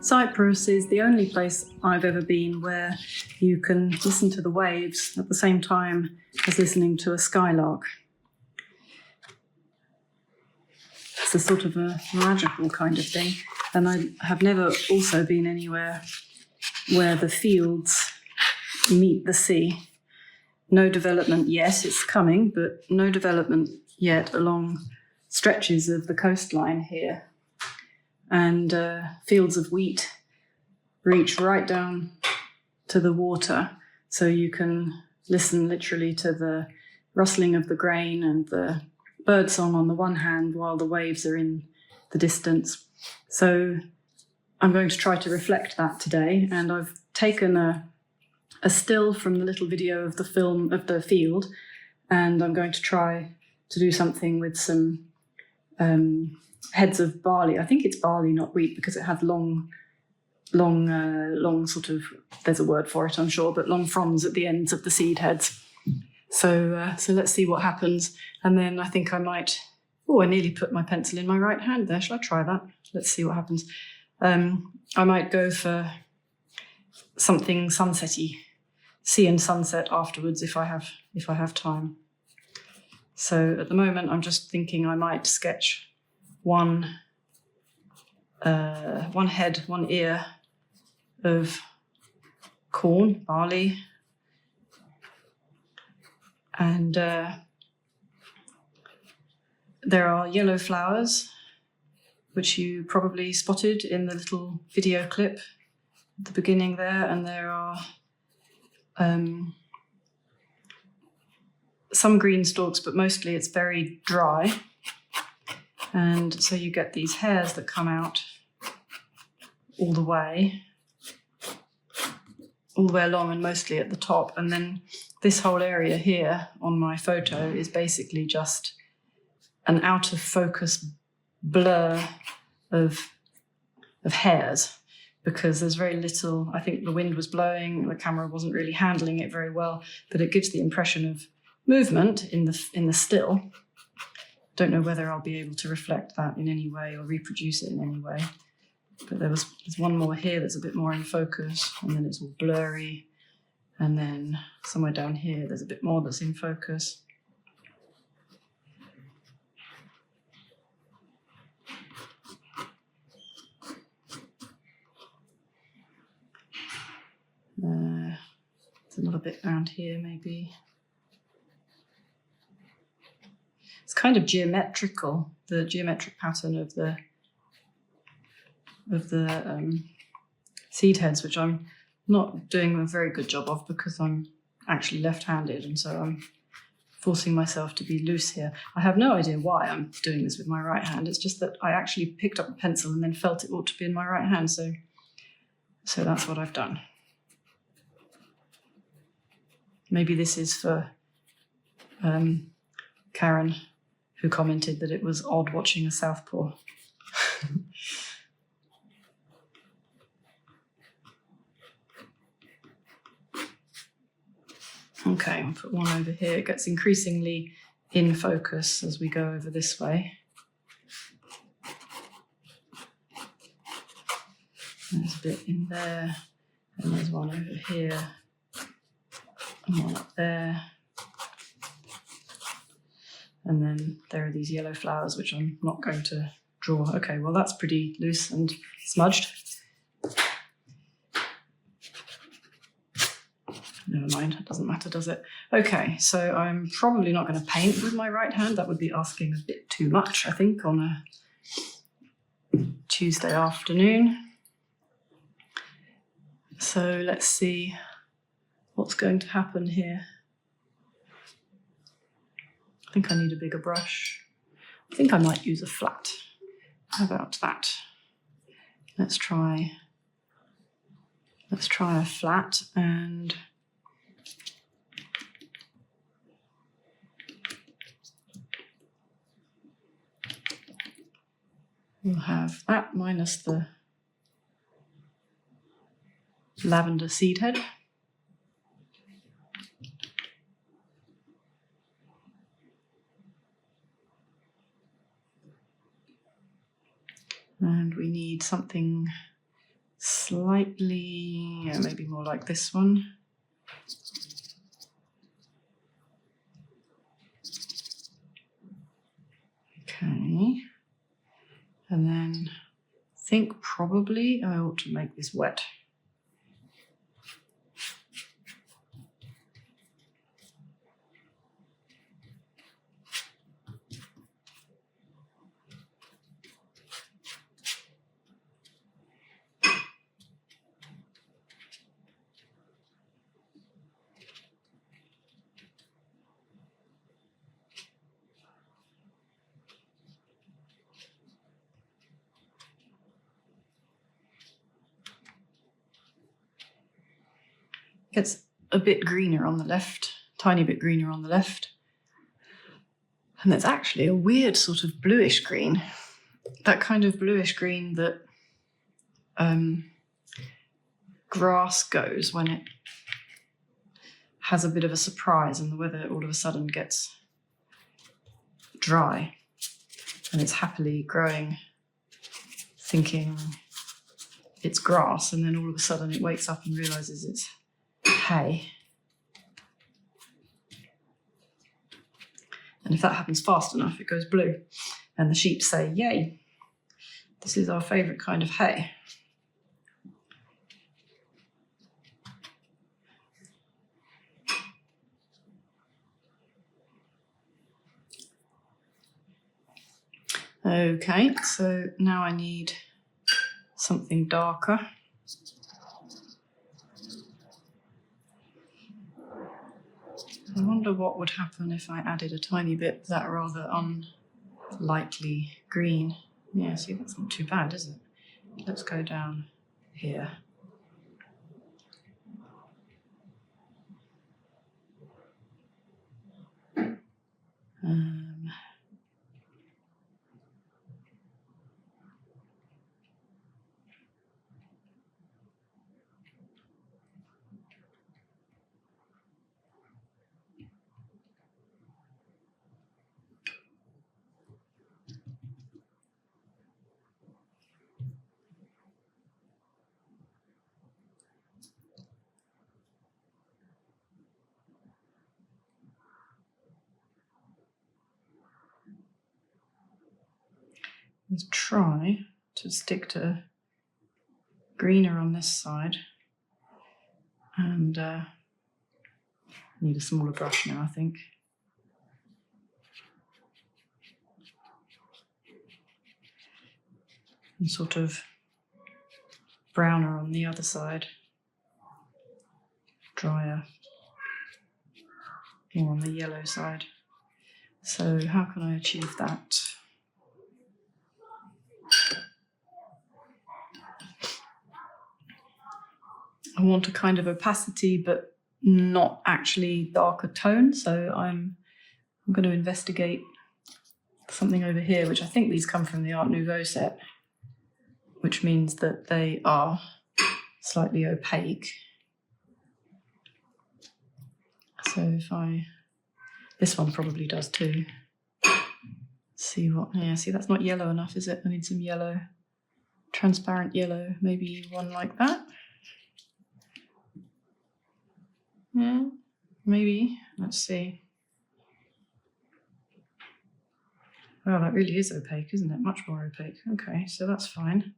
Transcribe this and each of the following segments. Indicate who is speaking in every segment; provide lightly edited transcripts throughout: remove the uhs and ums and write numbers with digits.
Speaker 1: Cyprus is the only place I've ever been where you can listen to the waves at the same time as listening to a skylark. It's a sort of a magical kind of thing. And I have never also been anywhere where the fields meet the sea. No development yet, it's coming, but no development yet along stretches of the coastline here. And fields of wheat reach right down to the water, so you can listen literally to the rustling of the grain and the birdsong on the one hand while the waves are in the distance. So I'm going to try to reflect that today, and I've taken a still from the little video of the film of the field, and I'm going to try to do something with some heads of barley. I think it's barley, not wheat, because it has long sort of, there's a word for it, I'm sure, but long fronds at the ends of the seed heads. So let's see what happens. And then I think I might, I nearly put my pencil in my right hand there. Shall I try that? Let's see what happens. I might go for something sunsetty, sea and sunset afterwards if I have time. So at the moment, I'm just thinking I might sketch one head, one ear of corn, barley, and there are yellow flowers, which you probably spotted in the little video clip at the beginning there, and there are some green stalks, but mostly it's very dry. And so you get these hairs that come out all the way along and mostly at the top. And then this whole area here on my photo is basically just an out of focus blur of hairs, because there's very little. I think the wind was blowing, the camera wasn't really handling it very well, but it gives the impression of movement in the still. Don't know whether I'll be able to reflect that in any way or reproduce it in any way. But there's one more here that's a bit more in focus, and then it's all blurry. And then somewhere down here, there's a bit more that's in focus. There's another bit around here, maybe. It's kind of geometrical, the geometric pattern of the seed heads, which I'm not doing a very good job of because I'm actually left-handed, and so I'm forcing myself to be loose here. I have no idea why I'm doing this with my right hand. It's just that I actually picked up a pencil and then felt it ought to be in my right hand, so that's what I've done. Maybe this is for Karen, who commented that it was odd watching a southpaw. Okay, I'll put one over here. It gets increasingly in focus as we go over this way. There's a bit in there, and there's one over here, and one up there. And then there are these yellow flowers, which I'm not going to draw. Okay, well, that's pretty loose and smudged. Never mind, it doesn't matter, does it? Okay, so I'm probably not going to paint with my right hand. That would be asking a bit too much, I think, on a Tuesday afternoon. So let's see what's going to happen here. I think I need a bigger brush. I think I might use a flat. How about that? Let's try Let's try a flat, and we'll have that minus the lavender seed head. And we need something slightly, maybe more like this one. Okay. And then I think probably I ought to make this wet. Gets a bit greener on the left, tiny bit greener on the left. And there's actually a weird sort of bluish green, that kind of bluish green that grass goes when it has a bit of a surprise and the weather all of a sudden gets dry and it's happily growing, thinking it's grass, and then all of a sudden it wakes up and realizes it's hay. And if that happens fast enough, it goes blue. And the sheep say, yay, this is our favourite kind of hay. Okay, so now I need something darker. I wonder what would happen if I added a tiny bit of that rather unlikely green. Yeah, see, that's not too bad, is it? Let's go down here. Let's try to stick to greener on this side, and need a smaller brush now, I think. And sort of browner on the other side, drier, more on the yellow side. So how can I achieve that? I want a kind of opacity, but not actually darker tone. So I'm going to investigate something over here, which I think these come from the Art Nouveau set, which means that they are slightly opaque. So if this one probably does too. See what, yeah, see that's not yellow enough, is it? I need some yellow, transparent yellow, maybe one like that. Yeah, maybe, let's see. Well, that really is opaque, isn't it? Much more opaque. Okay, so that's fine.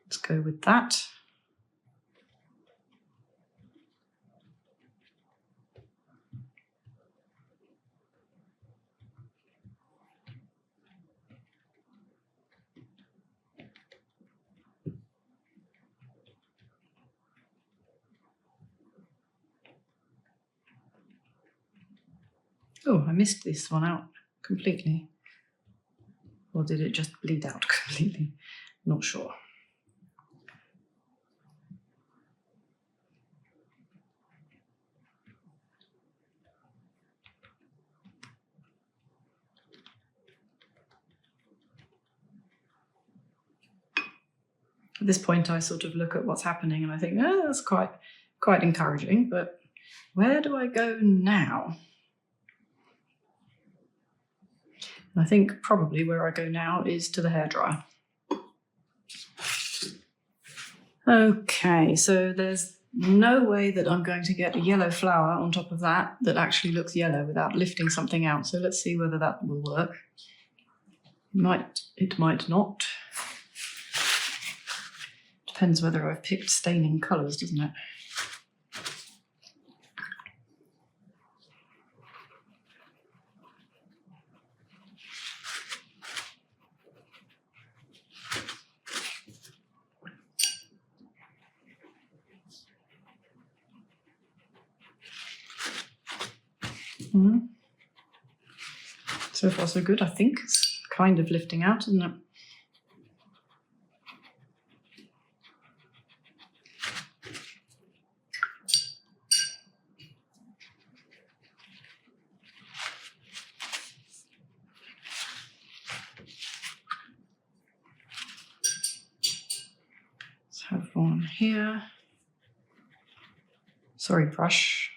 Speaker 1: Let's go with that. Oh, I missed this one out completely. Or did it just bleed out completely? Not sure. at this point I sort of look at what's happening and I think, oh, that's quite encouraging, but where do I go now? And I think probably where I go now is to the hairdryer. Okay, so there's no way that I'm going to get a yellow flower on top of that actually looks yellow without lifting something out. So let's see whether that will work. It might not. Depends whether I've picked staining colours, doesn't it? So far so good, I think. It's kind of lifting out, isn't it? Let's have one here. Sorry, brush.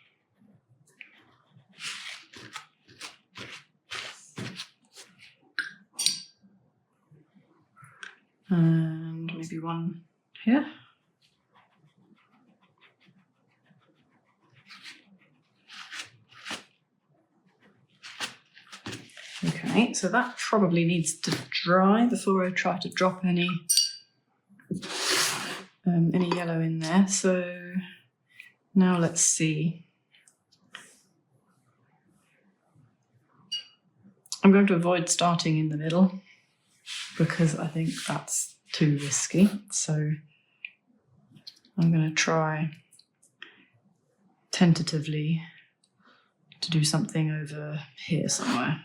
Speaker 1: And maybe one here. Okay, so that probably needs to dry before I try to drop any yellow in there. So now let's see. I'm going to avoid starting in the middle because I think that's too risky. So I'm going to try tentatively to do something over here somewhere.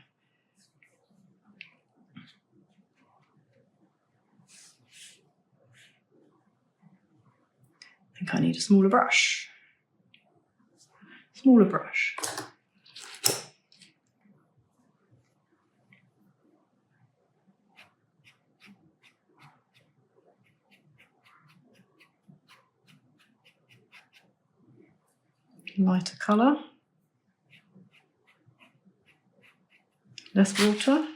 Speaker 1: I think I need a smaller brush. Smaller brush. Lighter colour. Less water.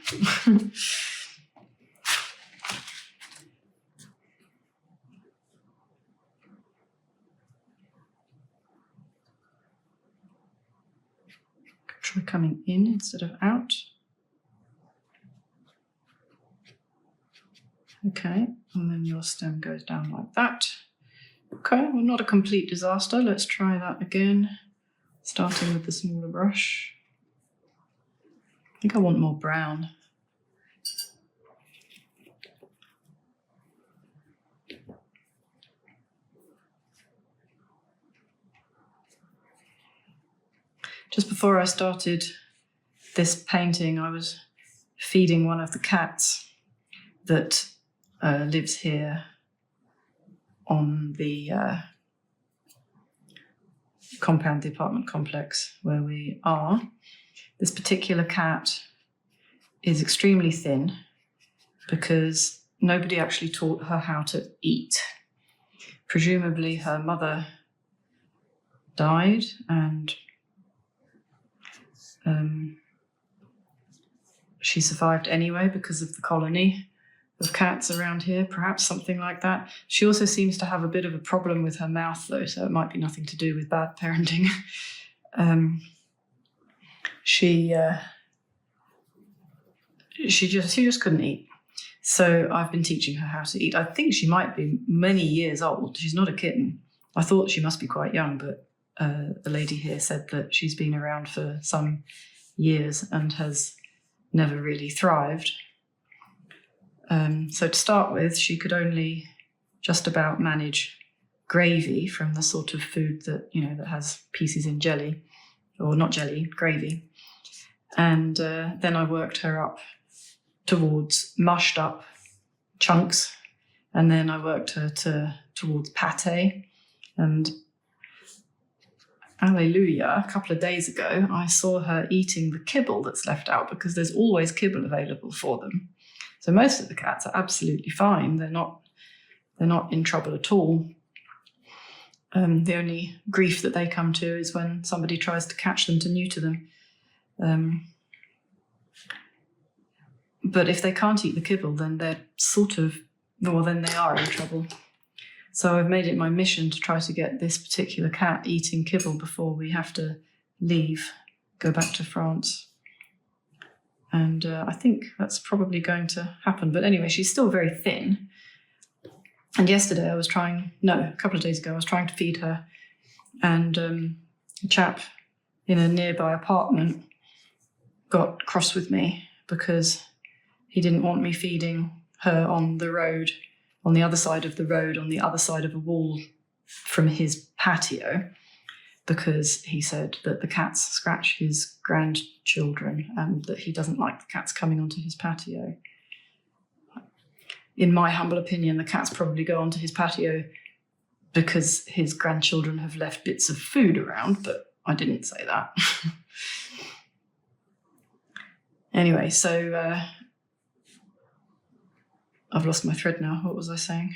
Speaker 1: Try coming in instead of out. Okay, and then your stem goes down like that. Okay, well, not a complete disaster. Let's try that again, starting with the smaller brush. I think I want more brown. Just before I started this painting, I was feeding one of the cats that lives here on the compound, the apartment complex where we are. This particular cat is extremely thin because nobody actually taught her how to eat. Presumably her mother died and she survived anyway because of the colony of cats around here, perhaps something like that. She also seems to have a bit of a problem with her mouth though, so it might be nothing to do with bad parenting. She just couldn't eat. So I've been teaching her how to eat. I think she might be many years old. She's not a kitten. I thought she must be quite young, but the lady here said that she's been around for some years and has never really thrived. So to start with, she could only just about manage gravy from the sort of food that, that has pieces in jelly, or not jelly, gravy. And then I worked her up towards mushed up chunks, and then I worked her towards pate. And hallelujah, a couple of days ago, I saw her eating the kibble that's left out because there's always kibble available for them. So most of the cats are absolutely fine. They're not They're not in trouble at all. The only grief that they come to is when somebody tries to catch them to neuter them. But if they can't eat the kibble, then they're then they are in trouble. So I've made it my mission to try to get this particular cat eating kibble before we have to leave, go back to France. And I think that's probably going to happen. But anyway, she's still very thin. And yesterday a couple of days ago, I was trying to feed her. And a chap in a nearby apartment got cross with me because he didn't want me feeding her on the road, on the other side of the road, on the other side of a wall from his patio, because he said that the cats scratch his grandchildren and that he doesn't like the cats coming onto his patio. In my humble opinion, the cats probably go onto his patio because his grandchildren have left bits of food around, but I didn't say that. Anyway, so I've lost my thread now. What was I saying?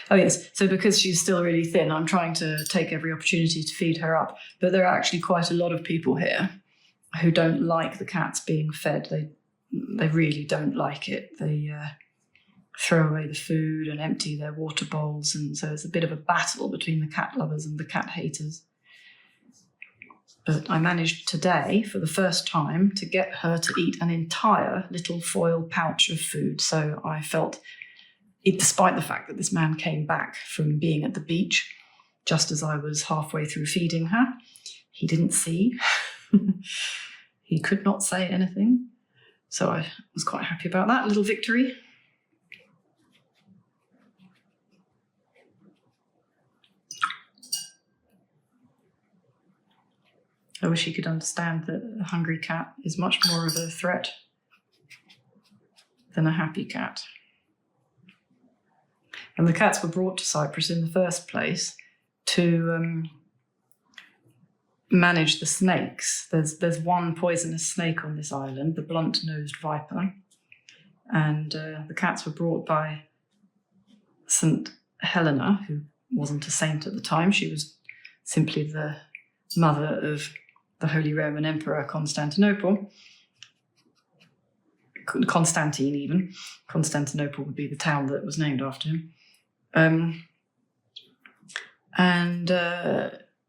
Speaker 1: Oh, yes. So because she's still really thin, I'm trying to take every opportunity to feed her up. But there are actually quite a lot of people here who don't like the cats being fed. They really don't like it. They throw away the food and empty their water bowls. And so it's a bit of a battle between the cat lovers and the cat haters. But I managed today, for the first time, to get her to eat an entire little foil pouch of food. So I felt, despite the fact that this man came back from being at the beach, just as I was halfway through feeding her, he didn't see. He could not say anything. So I was quite happy about that little victory. I wish he could understand that a hungry cat is much more of a threat than a happy cat. And the cats were brought to Cyprus in the first place to manage the snakes. There's one poisonous snake on this island, the blunt-nosed viper, and the cats were brought by St. Helena, who wasn't a saint at the time. She was simply the mother of the Holy Roman Emperor Constantine even. Constantinople would be the town that was named after him.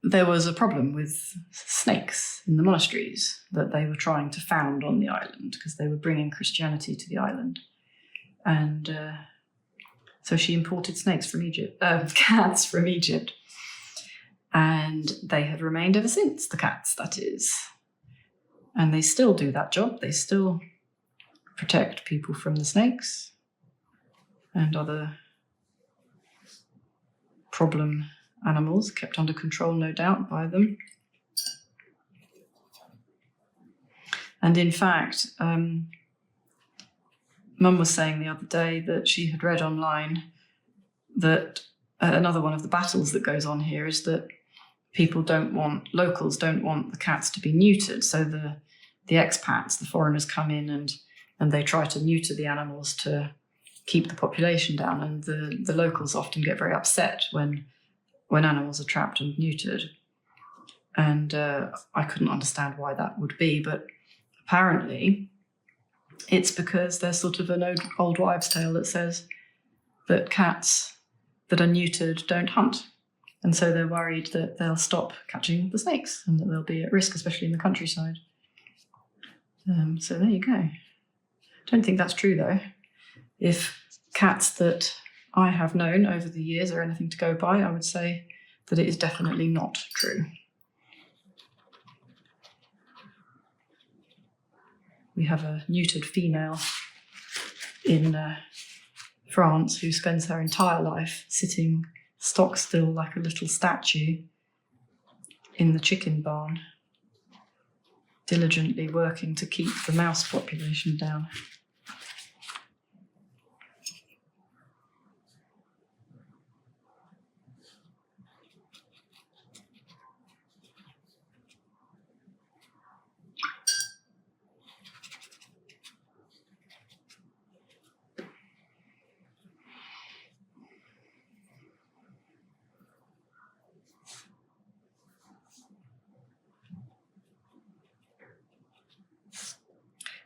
Speaker 1: There was a problem with snakes in the monasteries that they were trying to found on the island because they were bringing Christianity to the island. And so she imported cats from Egypt. And they have remained ever since, the cats, that is. And they still do that job. They still protect people from the snakes and other problem animals, kept under control, no doubt, by them. And in fact, Mum was saying the other day that she had read online that another one of the battles that goes on here is that locals don't want the cats to be neutered. So the expats, the foreigners, come in and they try to neuter the animals to keep the population down. And the locals often get very upset when animals are trapped and neutered. And I couldn't understand why that would be, but apparently it's because there's sort of an old wives' tale that says that cats that are neutered don't hunt. And so they're worried that they'll stop catching the snakes and that they'll be at risk, especially in the countryside. So there you go. Don't think that's true, though. If cats that I have known over the years are anything to go by, I would say that it is definitely not true. We have a neutered female in France who spends her entire life sitting stock still like a little statue in the chicken barn, diligently working to keep the mouse population down.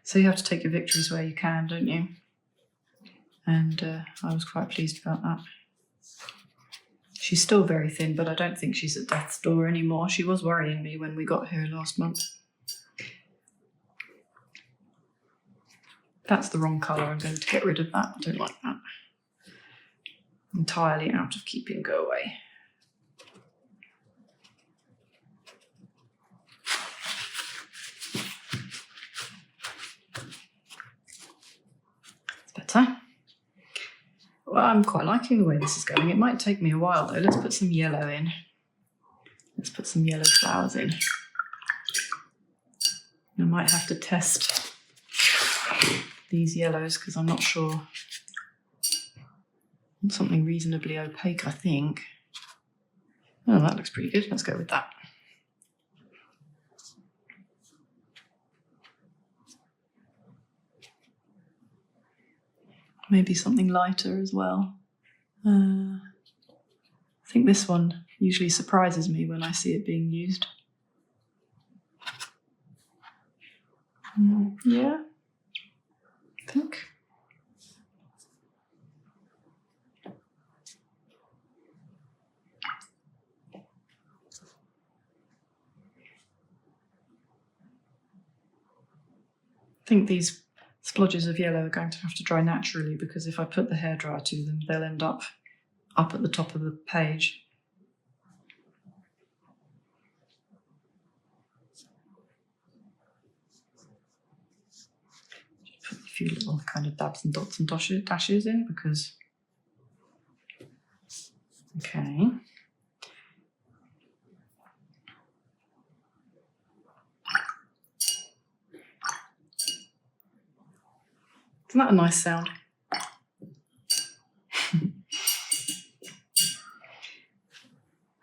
Speaker 1: So you have to take your victories where you can, don't you? And I was quite pleased about that. She's still very thin, but I don't think she's at death's door anymore. She was worrying me when we got here last month. That's the wrong colour. I'm going to get rid of that. I don't like that. Entirely out of keeping. Go away. It's better. Well, I'm quite liking the way this is going. It might take me a while though. Let's put some yellow in. Let's put some yellow flowers in. I might have to test these yellows because I'm not sure. I want something reasonably opaque, I think. Oh, that looks pretty good. Let's go with that. Maybe something lighter as well. I think this one usually surprises me when I see it being used. Yeah, I think. I think these splodges of yellow are going to have to dry naturally because if I put the hairdryer to them, they'll end up at the top of the page. Just put a few little kind of dabs and dots and dashes in because... Okay. Isn't that a nice sound?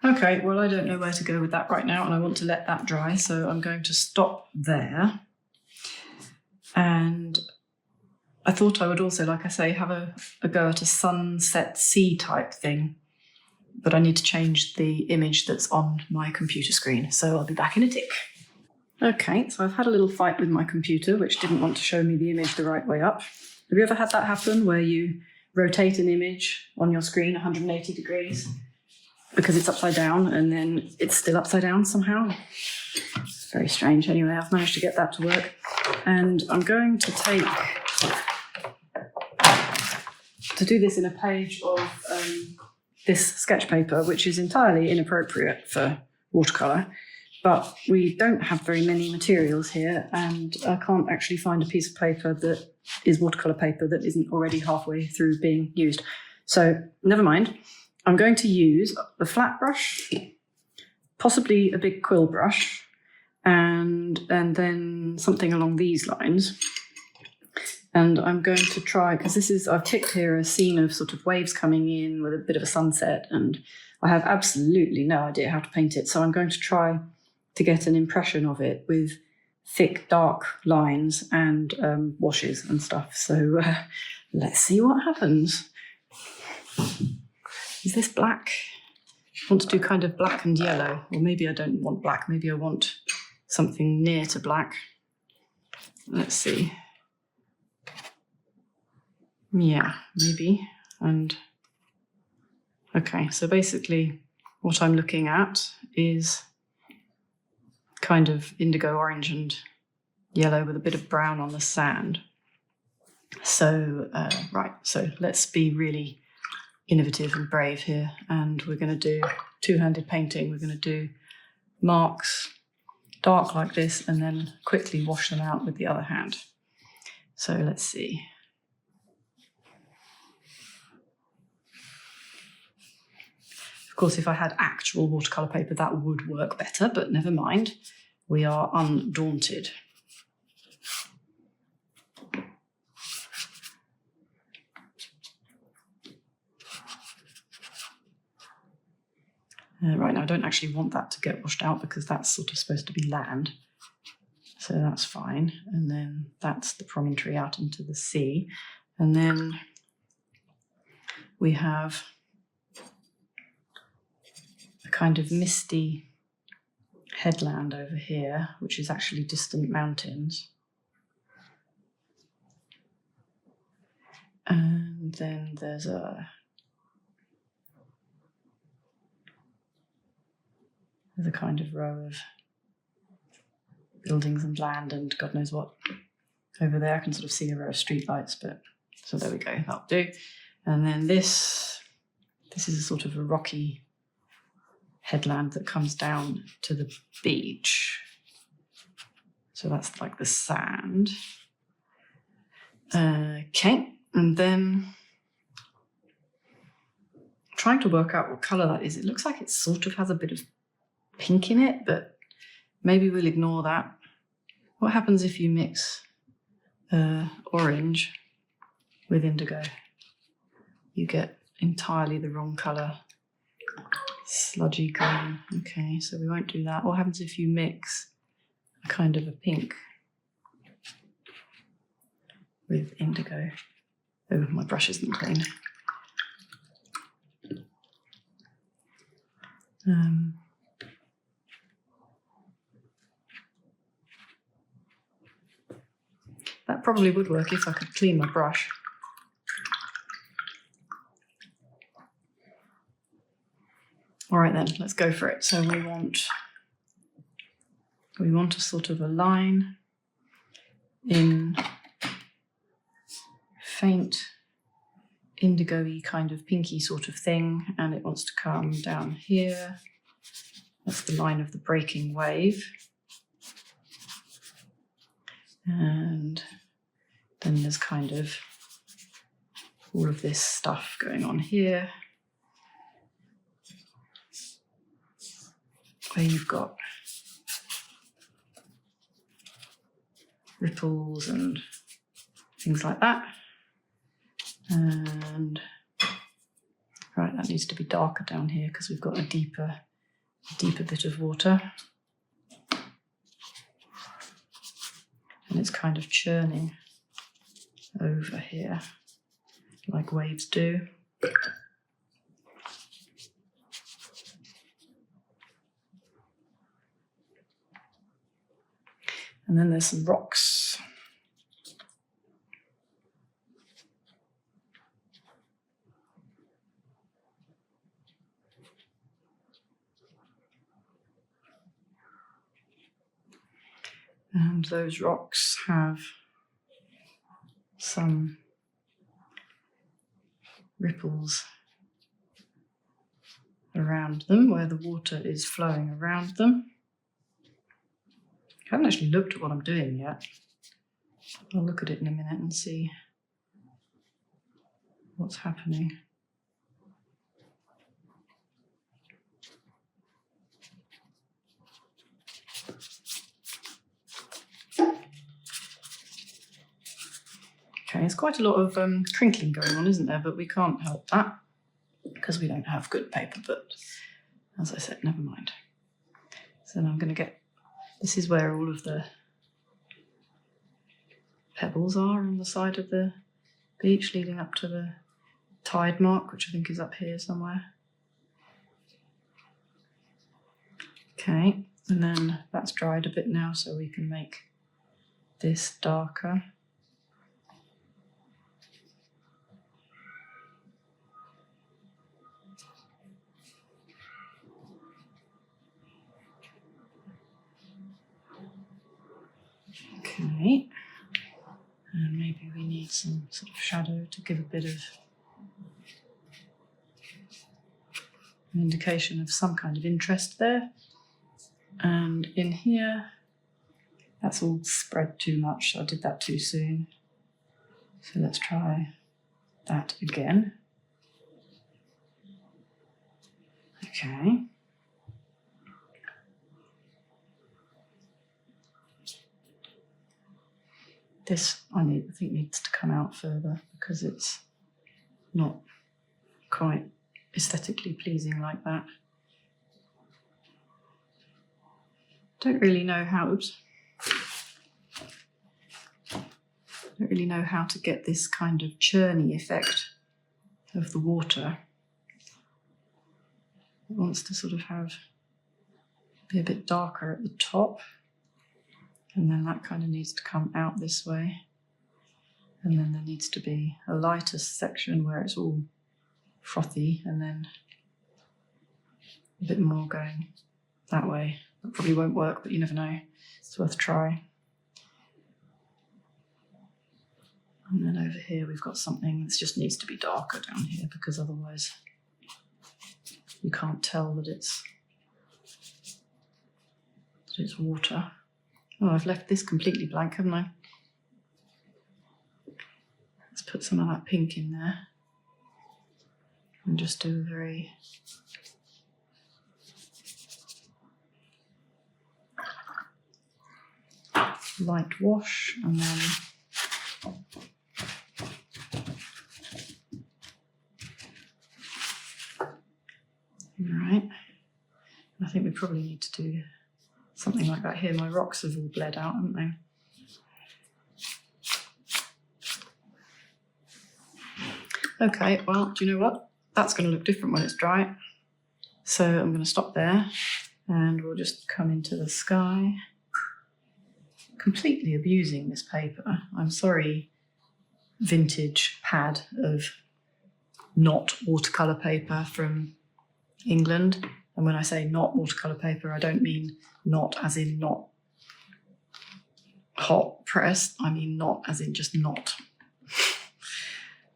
Speaker 1: Okay, well, I don't know where to go with that right now, and I want to let that dry, so I'm going to stop there. And I thought I would also, like I say, have a go at a sunset sea type thing, but I need to change the image that's on my computer screen, so I'll be back in a tick. Okay, so I've had a little fight with my computer, which didn't want to show me the image the right way up. Have you ever had that happen, where you rotate an image on your screen 180 degrees because it's upside down and then it's still upside down somehow? Very strange. Anyway, I've managed to get that to work. And I'm going to do this in a page of this sketch paper, which is entirely inappropriate for watercolour. But we don't have very many materials here, and I can't actually find a piece of paper that is watercolour paper that isn't already halfway through being used. So never mind. I'm going to use the flat brush, possibly a big quill brush, and then something along these lines. And I'm going to try, because I've picked here a scene of sort of waves coming in with a bit of a sunset, and I have absolutely no idea how to paint it. So I'm going to try to get an impression of it with thick, dark lines and washes and stuff. So let's see what happens. Is this black? I want to do kind of black and yellow, or maybe I don't want black. Maybe I want something near to black. Let's see. Yeah, maybe. And okay, so basically what I'm looking at is kind of indigo orange and yellow with a bit of brown on the sand. So, right, so let's be really innovative and brave here. And we're going to do two-handed painting. We're going to do marks dark like this and then quickly wash them out with the other hand. So let's see. Of course, if I had actual watercolour paper, that would work better, but never mind. We are undaunted. Right now, I don't actually want that to get washed out because that's sort of supposed to be land. So that's fine. And then that's the promontory out into the sea. And then we have a kind of misty headland over here, which is actually distant mountains. And then there's a kind of row of buildings and land and God knows what over there. I can sort of see a row of streetlights, but so there we go, that'll do. And then this is a sort of a rocky headland that comes down to the beach. So that's like the sand. Okay, and then trying to work out what colour that is. It looks like it sort of has a bit of pink in it, but maybe we'll ignore that. What happens if you mix orange with indigo? You get entirely the wrong colour. Sludgy green. Okay, so we won't do that. What happens if you mix a kind of a pink with indigo? Oh, my brush isn't clean. That probably would work if I could clean my brush. All right then, let's go for it. So we want a sort of a line in faint indigo-y kind of pinky sort of thing, and it wants to come down here. That's the line of the breaking wave. And then there's kind of all of this stuff going on here, where you've got ripples and things like that. And right, that needs to be darker down here because we've got a deeper bit of water. And it's kind of churning over here, like waves do. And then there's some rocks. And those rocks have some ripples around them where the water is flowing around them. I haven't actually looked at what I'm doing yet. I'll look at it in a minute and see what's happening. Okay, there's quite a lot of crinkling going on, isn't there? But we can't help that because we don't have good paper, but as I said, never mind. So now I'm going to get, this is where all of the pebbles are on the side of the beach leading up to the tide mark, which I think is up here somewhere. Okay, and then that's dried a bit now, so we can make this darker. Okay, and maybe we need some sort of shadow to give a bit of an indication of some kind of interest there. And in here, that's all spread too much, so I did that too soon. So let's try that again. Okay. This I think needs to come out further because it's not quite aesthetically pleasing like that. Don't really know how to get this kind of churny effect of the water. It wants to sort of be a bit darker at the top, and then that kind of needs to come out this way. And then there needs to be a lighter section where it's all frothy, and then a bit more going that way. That probably won't work, but you never know. It's worth a try. And then over here we've got something that just needs to be darker down here, because otherwise you can't tell that it's water. Oh, I've left this completely blank, haven't I? Let's put some of that pink in there and just do a very light wash, and then right. I think we probably need to do something like that here. My rocks have all bled out, haven't they? Okay, well, do you know what? That's going to look different when it's dry. So I'm going to stop there and we'll just come into the sky. Completely abusing this paper. I'm sorry, vintage pad of not watercolour paper from England. And when I say not watercolour paper, I don't mean not as in not hot pressed. I mean not as in just not.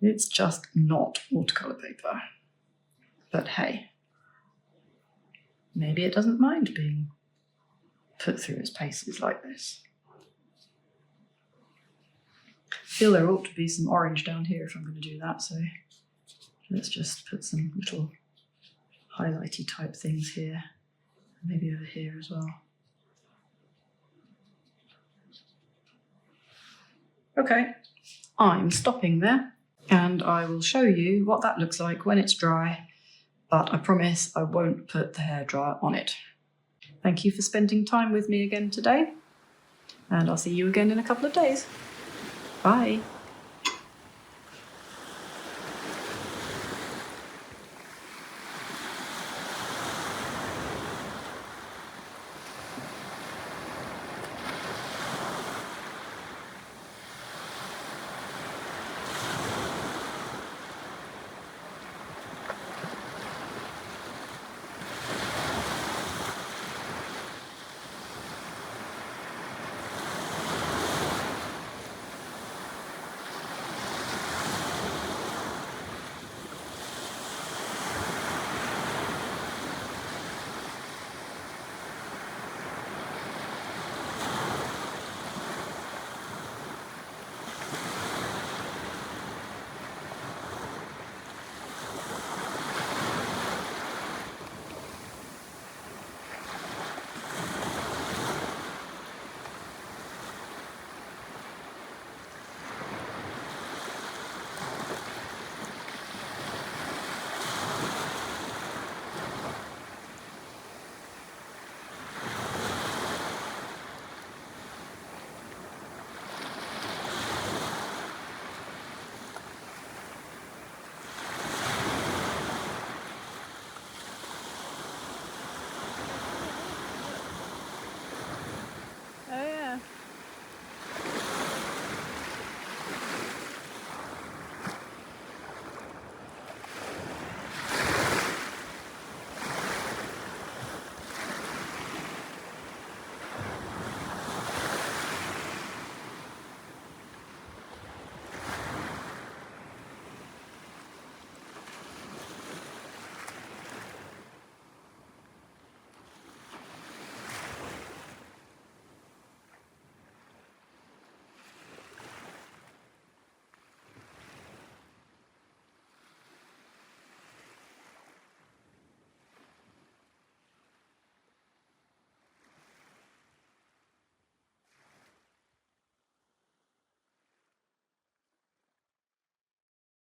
Speaker 1: It's just not watercolour paper. But hey, maybe it doesn't mind being put through its paces like this. I feel there ought to be some orange down here if I'm going to do that, so let's just put some little highlighty type things here, maybe over here as well. Okay, I'm stopping there and I will show you what that looks like when it's dry, but I promise I won't put the hairdryer on it. Thank you for spending time with me again today, and I'll see you again in a couple of days. Bye.